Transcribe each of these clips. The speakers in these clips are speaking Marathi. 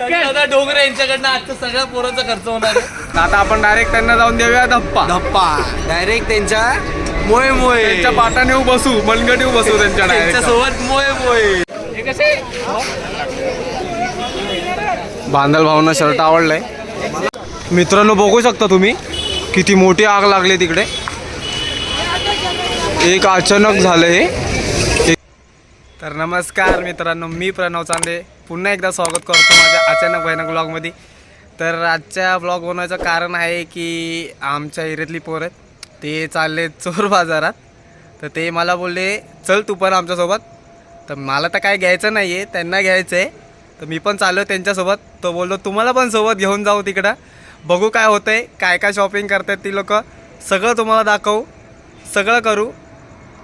दादा डोंगरे यांच्याकडनं आजचा सगळ्या पोरांचा खर्च होणार आहे. आता आपण डायरेक्ट त्यांना जाऊन देऊया धप्पा डायरेक्ट त्यांच्या मोय मोय त्यांच्या पाटाने बसू मनगटी बसू त्यांच्या डायरेक्ट सोबत मोय मोय. बांदल भाऊंना शर्ट आवडलाय. मित्रांनो बघू शकता तुम्ही किती मोठी आग लागली तिकडे. एक अचानक झालं हे. तर नमस्कार मित्रांनो, मी प्रणव चांदे पुन्हा एकदा स्वागत करतो माझ्या अचानक भयानक ब्लॉगमध्ये. तर आजच्या ब्लॉग बनवायचं कारण आहे की आमच्या एरियातली पोरं आहेत ते चालले चोर बाजारात. तर ते मला बोलले चल तू पण आमच्यासोबत. तर मला तर काय घ्यायचं नाही आहे, त्यांना घ्यायचं आहे. तर मी पण चाललो त्यांच्यासोबत. तो बोललो तुम्हाला पण सोबत घेऊन जाऊ तिकडं, बघू काय होतं आहे, काय काय शॉपिंग करतात ती लोक, सगळं तुम्हाला दाखवू, सगळं करू.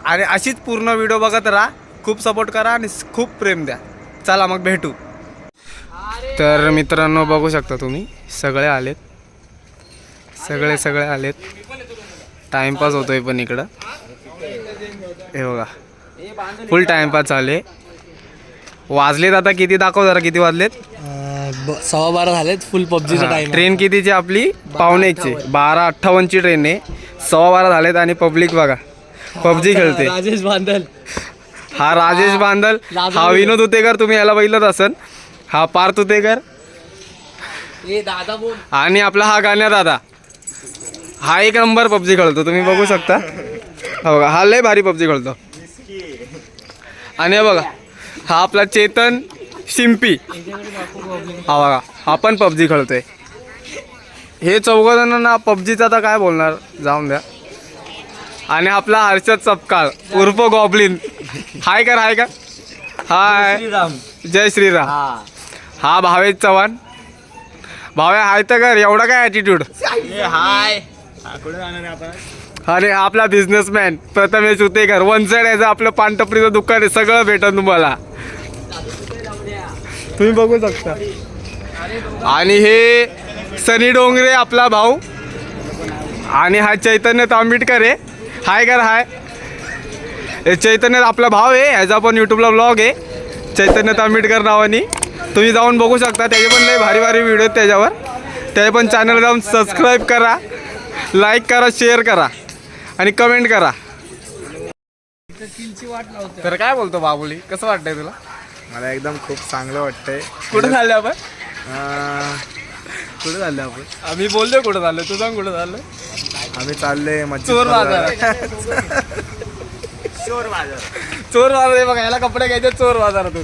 आणि अशीच पूर्ण व्हिडिओ बघत राहा, खूप सपोर्ट करा आणि खूप प्रेम द्या. चला मग भेटू. तर मित्रांनो बघू शकता तुम्ही सगळे आलेत, सगळे आलेत. टाईमपास होतोय पण इकडं हे बघा, फुल टाईमपास चालू. वाजलेत आता किती दाखव जरा, किती वाजलेत? 12:15 झालेत. फुल पबजीचा टाइम. ट्रेन कितीची आपली? 12:45ची. 12:58ची ट्रेन आहे. 12:15 झालेत आणि पब्लिक बघा पबजी खेळते. राजेश बांदल, हा राजेश बांदल, हा विनोद उतेकर, तुम्ही याला बघितलंच असन. हा पार्थ उतेकर दादा बोल. आणि आपला हा गाण्या दादा, हा एक नंबर पबजी खेळतो, तुम्ही बघू शकता. हा बघा, हा लय भारी पबजी खेळतो. आणि बघा हा आपला चेतन शिंपी, हा बघा हा पण पबजी खेळतोय. हे चौघजणांना पबजीचा आता काय बोलणार, जाऊन द्या. आणि आपला हर्षद सपकाळ उर्फ गॉबलिन, हाय का हाय का हाय, जय श्रीराम. हा भावेश चव्हाण, भावे हाय तर कर, एवढा काय ॲटिट्यूड. हाय. अरे आपला businessman Prathamesh Utekar, one side याचं आपलं पानटपरीचं दुकान आहे, सगळं भेटन तुम्हाला, तुम्ही बघू शकता. आणि हे सनी डोंगरे आपला भाऊ. आणि हा चैतन्य तांबिटकर आहे, हाय कर हाय. हे चैतन्य आपला भाव आहे, ह्याचा पण यूट्यूबला ब्लॉग आहे चैतन्य तांबिटकर नावाने, तुम्ही जाऊन बघू शकता. त्याचे पण लय भारी भारी व्हिडिओ आहेत त्याच्यावर. त्याचे पण चॅनल जाऊन सबस्क्राईब करा, लाईक करा, शेअर करा आणि कमेंट करा. तर काय बोलतो बाबुली, कसं वाटतंय तुला? मला एकदम खूप चांगलं वाटतंय. कुठं झालं आपण? कुठं झालं आपण? आम्ही बोललो कुठं झालं, तू सांग कुठं झालं? आम्ही चालले चोर बाजार. चोर बाजार आहे बघा, याला कपडे घ्यायचे चोर बाजारातून,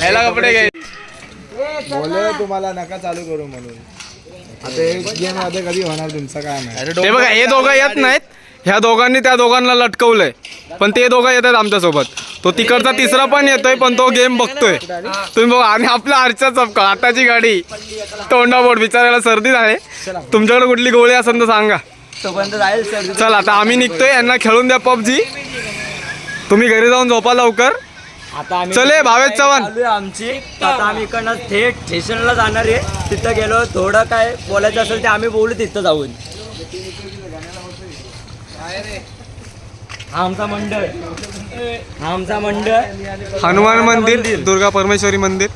याला कपडे घ्यायचे. बोललो तुम्हाला नका चालू करू म्हणून. आता एक गेम मध्ये कधी होणार तुमचं काय नाही. हे बघा हे दोघं येत नाहीत, ह्या दोघांनी त्या दोघांना लटकवलंय, पण ते दोघं येतात आमच्यासोबत. तो तिकडचा तिसरा पण येतोय, पण तो गेम बघतोय तुम्ही बघा. आणि आपला हर्षद सपकाळ, आताची गाडी तोंडाबोट, बिचारायला सर्दी आहे. तुमच्याकडे कुठली गोळी असेल तर सांगा. चल आता आम्ही निघतोय, यांना खेळून द्या पबजी, तुम्ही घरी जाऊन झोपा लवकर. चले भावेश चव्हाण आमची. आता आम्ही इकडनं थेट स्टेशनला जाणार आहे. तिथं गेलो, थोडं काय बोलायचं असेल ते आम्ही बोलू तिथं जाऊन. आमचा मंडळ, आमचा मंडळ हनुमान मंदिर, दुर्गा परमेश्वरी मंदिर.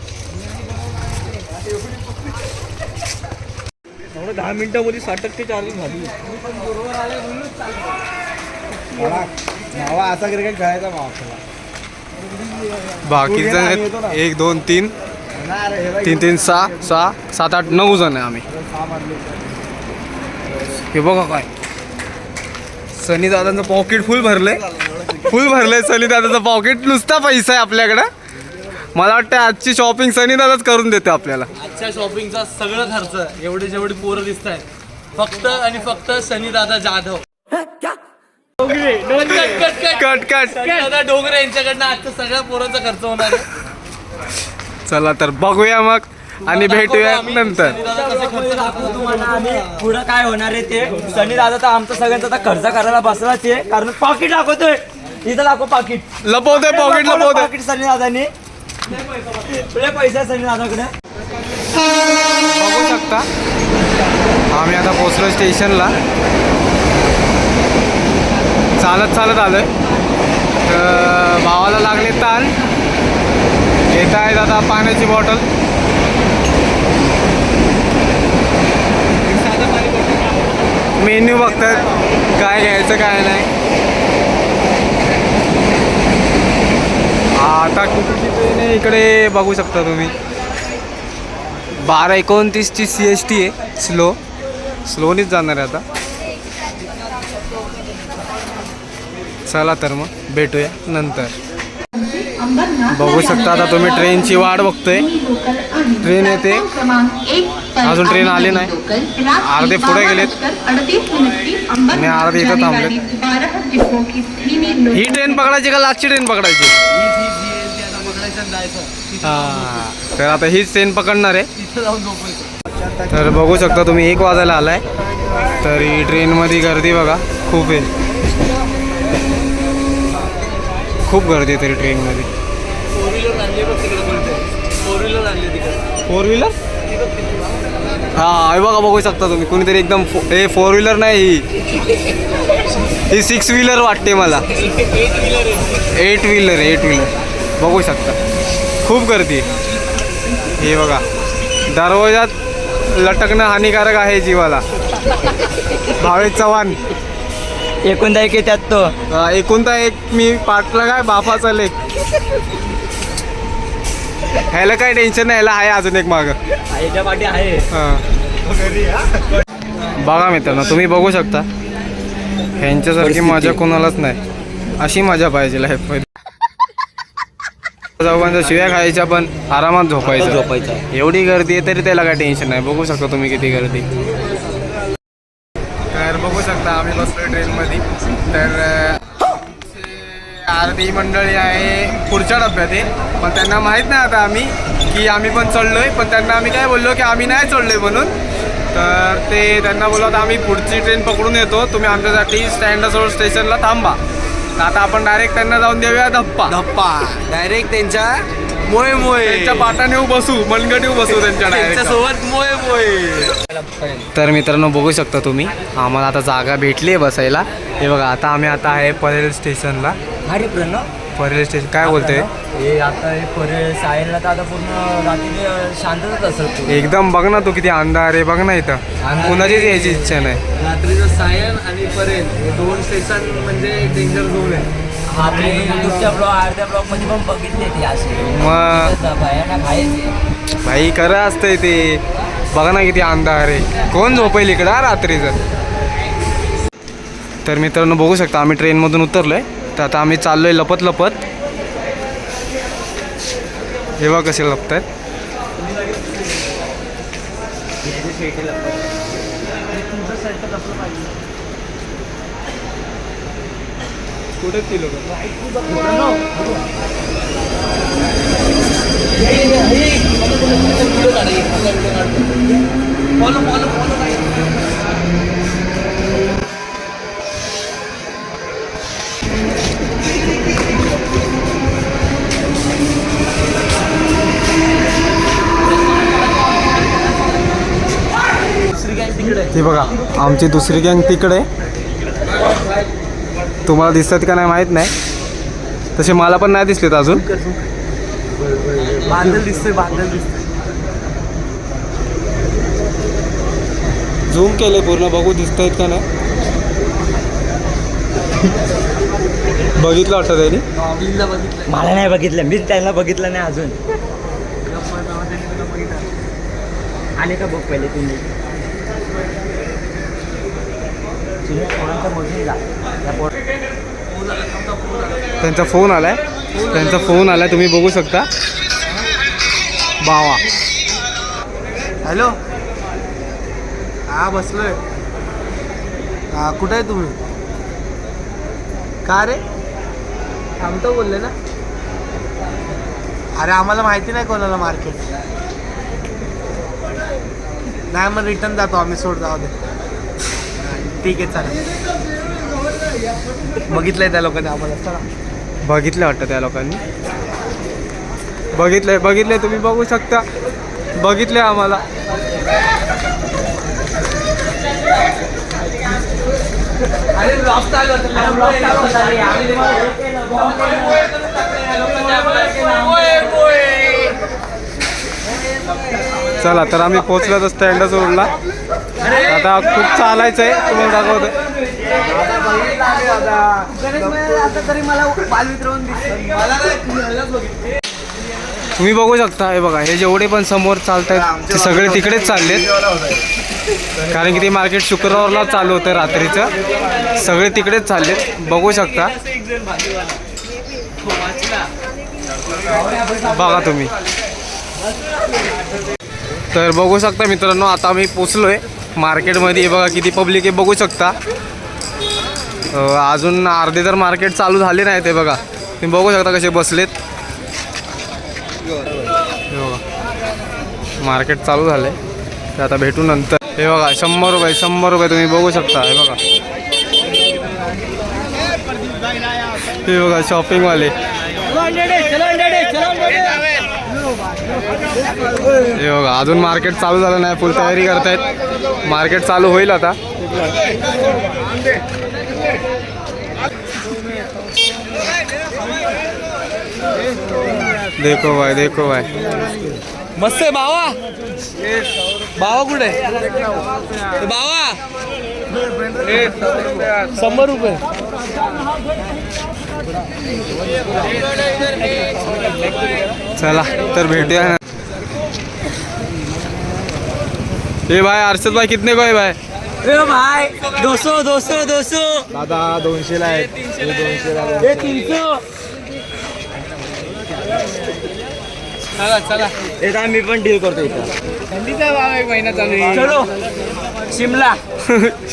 10 मिनिटांमध्ये 60% चार्जिंग झाली. नावा असा क्रिकेट खेळायचा मग आपल्याला. बाकीचे 1 2 3 3 3 6 6 7 8 9 जण आहे आम्ही. हे बघा काय, सनी दादांचं पॉकेट फुल भरलंय, फुल भरलंय सनी दादाचं पॉकेट. नुसता पैसा आहे आपल्याकडं. मला वाटतं आजची शॉपिंग सनी दादाच करून देते आपल्याला. आजच्या शॉपिंगचा सगळं खर्च एवढे जेवढे पोरं दिसत आहेत फक्त आणि फक्त सनी दादा जाधव. Cut cut. दादा डोंगरे यांच्याकडनं आजचा सगळ्या पोरांचा खर्च होणार आहे. चला तर बघूया मग आणि भेटूया नंतर. तुम्हाला आम्ही पुढं काय होणार आहे ते. सनी दादा तर आमचा सगळ्यांचा आता खर्च करायला बसलाच आहे, कारण पाकिट दाखवतोय. इथं दाखव पाकिट, लपवतोय पॉकेट, लपवतोय पाकिट सनी दादानी. पैसा सनी दादाकडे. बघू शकता आम्ही आता पोचलो स्टेशनला. चालत आलोय. तर भावाला लागले ताण, घेत आहेत आता पाण्याची बॉटल. मेन्यू बघतात काय घ्यायचं काय नाही. आता कितीची ट्रेन आहे इकडे बघू शकता तुम्ही. 12:29ची CST आहे. स्लोनीच जाणार आहे आता. चला तर मग भेटूया नंतर. बघू शकता आता तुम्ही ट्रेनची वाट बघतोय. ट्रेन येते, अजून ट्रेन आली नाही. अर्धे पुढे गेलेत आणि अर्धे इथं थांबलेत. ही ट्रेन पकडायची का लास्टची ट्रेन पकडायची? हां, तर आता हीच ट्रेन पकडणार आहे. तर बघू शकता तुम्ही 1 वाजायला आलाय. तर ही ट्रेनमध्ये गर्दी बघा खूप आहे. खूप गर्दी आहे तरी ट्रेनमध्ये. 4 व्हीलर हां, हे बघा बघू शकता तुम्ही. कोणीतरी एकदम 4 व्हीलर नाही, ही 6 व्हीलर वाटते मला. 8 व्हीलर बघू शकता. खूप गर्दी आहे. हे बघा दरवाजात लटकणं हानिकारक आहे जीवाला. भावेश चव्हाण एकूणदा एक त्यात तो एकुलता एक मी पाटला काय बापाचा लेख. ह्याला काय टेन्शन नाही, ह्याला आहे अजून एक मागं. याच्या पाठी आहे. बघा मित्रांनो तुम्ही बघू शकता. ह्यांच्यासारखी मजा कोणालाच नाही. अशी मजा पाहिजे लाईफमध्ये. चौघांच्या शिव्या खायच्या पण आरामात झोपायचं. एवढी गर्दी आहे तरी त्याला काय टेन्शन नाही. बघू शकता तुम्ही किती गर्दी. तर बघू शकता आम्ही बसलो ट्रेनमध्ये. तर अर्धी मंडळी आहे पुढच्या डब्यात आहे, पण त्यांना माहीत नाही आता आम्ही की आम्ही पण चढलोय. पण त्यांना आम्ही काय बोललो की आम्ही नाही चढलोय म्हणून. तर ते त्यांना बोललो तर आम्ही पुढची ट्रेन पकडून येतो, तुम्ही आमच्यासाठी स्टँडजवळ स्टेशनला थांबा. तर आता आपण डायरेक्ट त्यांना जाऊन देऊया धप्पा डायरेक्ट त्यांच्या त्यांच्या पाटाने बसू, मनगटी बसू त्यांच्यासोबत मोये. तर मित्रांनो बघू शकता तुम्ही आम्हाला आता जागा भेटली आहे बसायला. हे बघा आता आम्ही आहे परेल स्टेशनला. अरे प्रणव, परेल स्टेशन काय बोलतोय? हे आता हे परेल सायनला तर आता पूर्ण रात्री शांतच असेल. एकदम बघ ना तू किती अंधार आहे. बघ ना इथं कुणाचीच यायची इच्छा नाही. रात्रीचं सायन आणि परेल हे 2 स्टेशन म्हणजे डेंजर झोन आहे. आपले युट्यूबच्या अर्ध्या ब्लॉगमध्ये पण बघितले ते असे. मग भयानक आहे भाई खरं असतंय ते. बघा ना किती अंधार आहे. कोण झोपेल इकडं रात्रीचं. तर मित्रांनो बघू शकता आम्ही ट्रेनमधून उतरलोय. तर आता आम्ही चाललोय लपत. हे बघा कसे लपतात. कुठे ती लोक ती बघा आमची दुसरी गँग तिकडे. तुम्हाला दिसतात का नाही माहीत नाही. तसे मला पण नाही दिसलेत अजून. बांधल दिसतोय. झूम केले पूर्ण बघू दिसत आहेत का नाही. बघितलं वाटतं त्यांनी. मला नाही बघितलं, मी त्यांना बघितलं नाही अजून. आले का बघ पहिले तुम्ही. त्यांचा फोन आलाय तुम्ही बघू शकता. बावा हॅलो, हा बसलोय. हा कुठे आहे तुम्ही? का रे थांबतो बोलले ना. अरे आम्हाला माहिती नाही कोणाला मार्केट. नाही मग रिटर्न जातो आम्ही. सोड जाऊ दे. ठीक आहे चालेल. बघितलंय त्या लोकांनी आम्हाला. चला बघितलं वाटतं त्या लोकांनी. बघितलंय तुम्ही बघू शकता. बघितलंय आम्हाला. अरे ब्लॉग चालू होतं. चला तर आम्ही पोहोचलो स्टँड सोडला. आता खूप चालायचं आहे, तुम्हाला दाखवतो. तुम्ही बघू शकता, हे बघा, हे जेवढे पण समोर चालत आहेत ते सगळे तिकडेच चाललेत. कारण की ते मार्केट शुक्रवारला चालू होतं रात्रीचं. सगळे तिकडेच चाललेत, बघू शकता. बघा तुम्ही. तर बघू शकता मित्रांनो, आता आम्ही पोचलोय मार्केटमध्ये. हे बघा किती पब्लिक आहे, बघू शकता. अजून अर्धे तर मार्केट चालू झाले नाही. ते बघा, तुम्ही बघू शकता कसे बसलेत. हे बघा, मार्केट चालू झालंय. ते आता भेटू नंतर. हे बघा 100 रुपये, 100 रुपये तुम्ही बघू शकता. हे बघा, हे बघा शॉपिंगवाले. हे बघा, अजून मार्केट चालू झालं नाही, फुल तयारी करतायत. मार्केट चालू होईल आता. देखो भाई, देखो भाई, मस्त आहे बावा. बावा कुठे बावा? 100 रुपये. चला तर भेटूया ना. हे भाई अर्षद भाई, कितने को है भाई? ए भाई 200 200 200 दादा 200 ला आहेत. 200 ला ए 300. चला चला, एकदा मी पण डील करतो इथं. थंडीचा भाव 1 महिना चालू आहे. चलो शिमला,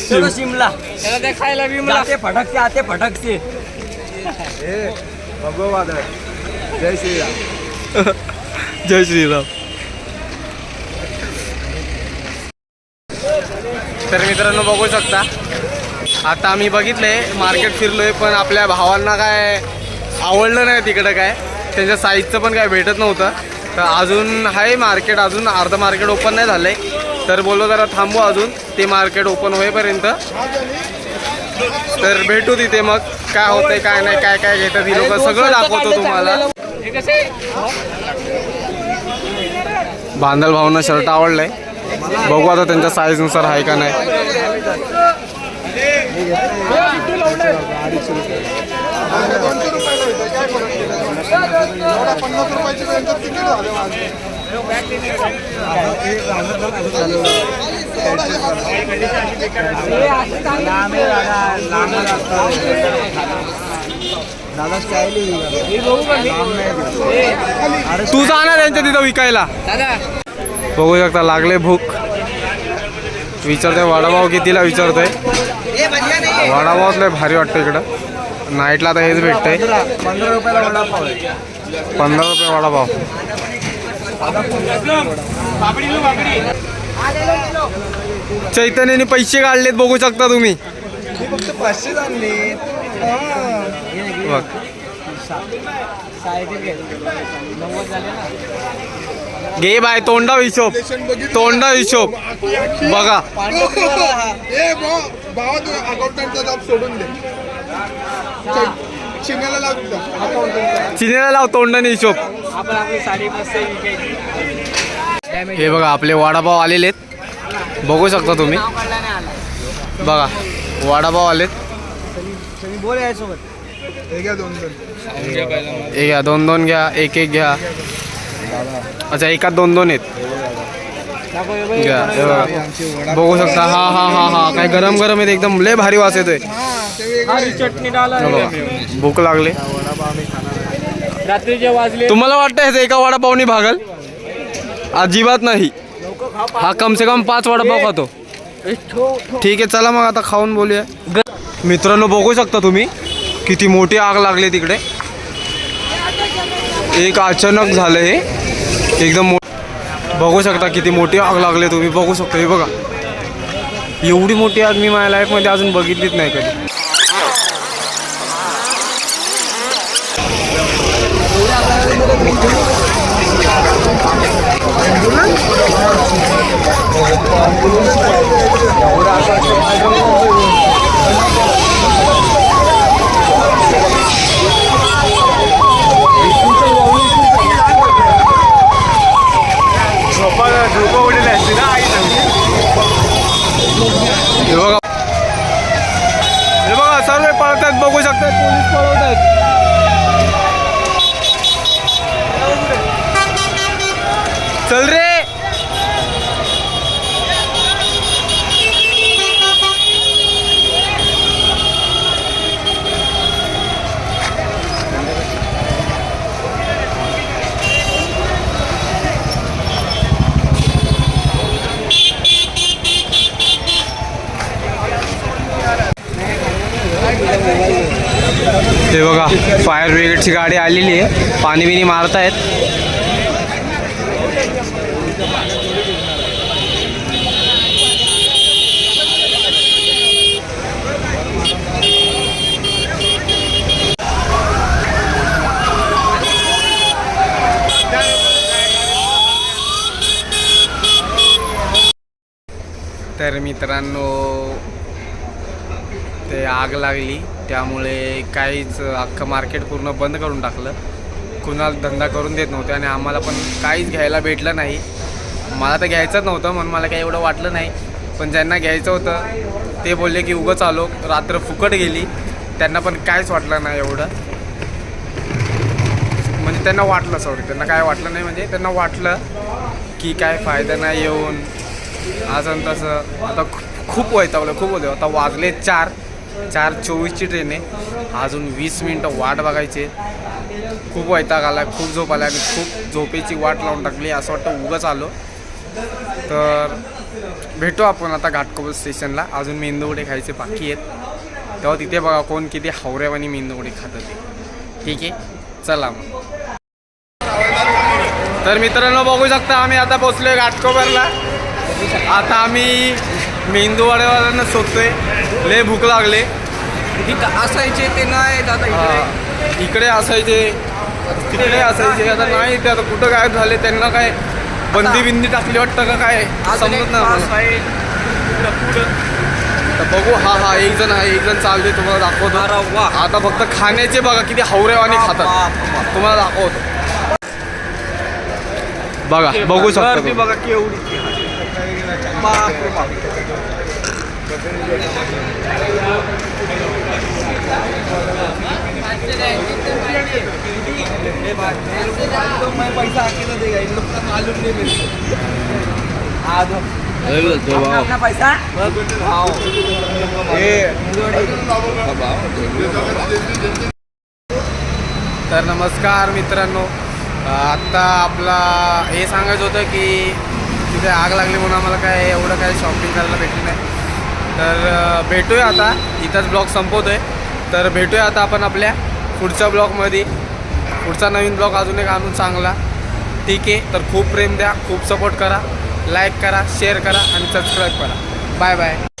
चलो शिमला. त्याला ते खायला बिमला. आते फटकते, आते फटकते. बघू वादळ. जय श्रीराम. जय श्रीराम. तर मित्रांनो बघू शकता, आता आम्ही बघितलंय, मार्केट फिरलोय, पण आपल्या भावांना काय आवडलं नाही तिकडं. काय त्यांच्या साईजचं पण काय भेटत नव्हतं. तर अजून आहे मार्केट, अजून अर्ध मार्केट ओपन नाही झालंय. तर बोललो जरा थांबू अजून ते मार्केट ओपन होईपर्यंत. तर भेटू तिथे, मग काय होतंय काय नाही, काय काय घेतात ही लोक, सगळं दाखवतो तुम्हाला. बांदल भावना शर्ट आवडलाय, बघू आता त्यांच्या साईजनुसार आहे का नाही. तू जाणार यांच्या तिथं विकायला. बघू शकता लागले भूक. विचारतोय वडापाव कितीला विचारतोय. वडापावच लय भारी वाटतं इकडं. नाईटला आता हेच भेटतंय. 15 रुपयाला वडापाव आहे. 15 रुपये वडापाव. चैतन्याने पैसे काढलेत, बघू शकता तुम्ही. फक्त 500 आणले. बघ घे बाय, तोंडा हिशोब, तोंडा हिशोब बघा. भावा तू अकाउंटंटचा जॉब सोडून दे. चिन्याला लाव, चिनेला लाव, तोंडाने हिशोब. हे बघा आपले वडापाव आलेले आहेत, बघू शकता तुम्ही. बघा वडापाव आलेत. हे घ्या 2-2. हे घ्या 2-2 घ्या, 1-1 घ्या. अच्छा एकात 2-2 आहेत. घ्या हे बघा, बघू शकता. हा हा हा हा काय गरम गरम आहेत एकदम, लय भारी वास येतोय. चटणी डाला. भूक लागली. रात्रीचे वाजले. तुम्हाला वाटतं ह्याचं एका वडापावनी भागल? अजिबात नाही. हा कम से कम 5 वडापाव खातो. ठीक आहे चला मग आता खाऊन बोलूया. मित्रांनो बघू शकता तुम्ही किती मोठी आग लागली तिकडे. एक अचानक झालं हे एकदम. बघू शकता किती मोठी आग लागली, तुम्ही बघू शकता. हे बघा एवढी मोठी आग मी माझ्या लाईफमध्ये अजून बघितलीच नाही कधी. झोपा उडलेली असते ना आई हे बघा सर्व पळतात बघू शकतात पोलीस पळवतात चल रे हे बघा फायर ब्रिगेडची गाडी आलेली आहे पाणी बिनी मारतायत तर मित्रांनो ते आग लागली त्यामुळे काहीच अख्खं मार्केट पूर्ण बंद करून टाकलं कुणाला धंदा करून देत नव्हते आणि आम्हाला पण काहीच घ्यायला भेटलं नाही मला तर घ्यायचंच नव्हतं म्हणून मला काही एवढं वाटलं नाही पण ज्यांना घ्यायचं होतं ते बोलले की उगाच आलो रात्र फुकट गेली त्यांना पण काहीच वाटलं नाही एवढं म्हणजे त्यांना काय वाटलं नाही म्हणजे त्यांना वाटलं की काय फायदा नाही येऊन असं तसं आता खूप वैतावलं खूप होतं आता वाजले 4:24ची ट्रेन आहे अजून 20 मिनटं वाट बघायची खूप वैताग आला खूप झोप आला आणि खूप झोपेची वाट लावून टाकली असं वाटतं उगाच आलो तर भेटू आपण आता घाटकोपर स्टेशनला अजून मेंदूवडे खायचे बाकी आहेत तेव्हा तिथे बघा कोण किती हावऱ्यावानी मेंदूवडे खातं ते ठीक आहे चला मग तर मित्रांनो बघू शकता आम्ही आता पोचलोय घाटकोपरला आता आम्ही मेंदूवड्यावाल्यांना शोधतोय लय भूक लागले असायचे ते नाही दादा इकडे असायचे तिकडे असायचे आता नाही ते आता कुठं गायब झाले त्यांना काय बंदी टाकली वाटतं का काय समजत नाही तर बघू हा एक जण चालते तुम्हाला दाखवतो आता फक्त खाण्याचे बघा किती हावरेवानी खातात तुम्हाला दाखवतो बघा बघू शकता बघा केवढी पैसा मालूम नहीं अपना पैसा तर नमस्कार मित्रांनो आत्ता आपला हे सांगायचं होतं की तिथे आग लागली म्हणून आम्हाला काय एवढं काय शॉपिंग करायला भेटली नाही तर भेटूया आता इथंच ब्लॉग संपवतोय तर भेटूया आता आपण आपल्या पुढच्या ब्लॉगमध्ये पुढचा नवीन ब्लॉग अजून एक आणून चांगला ठीक आहे तर खूप प्रेम द्या खूप सपोर्ट करा लाईक करा शेअर करा आणि सबस्क्राईब करा बाय बाय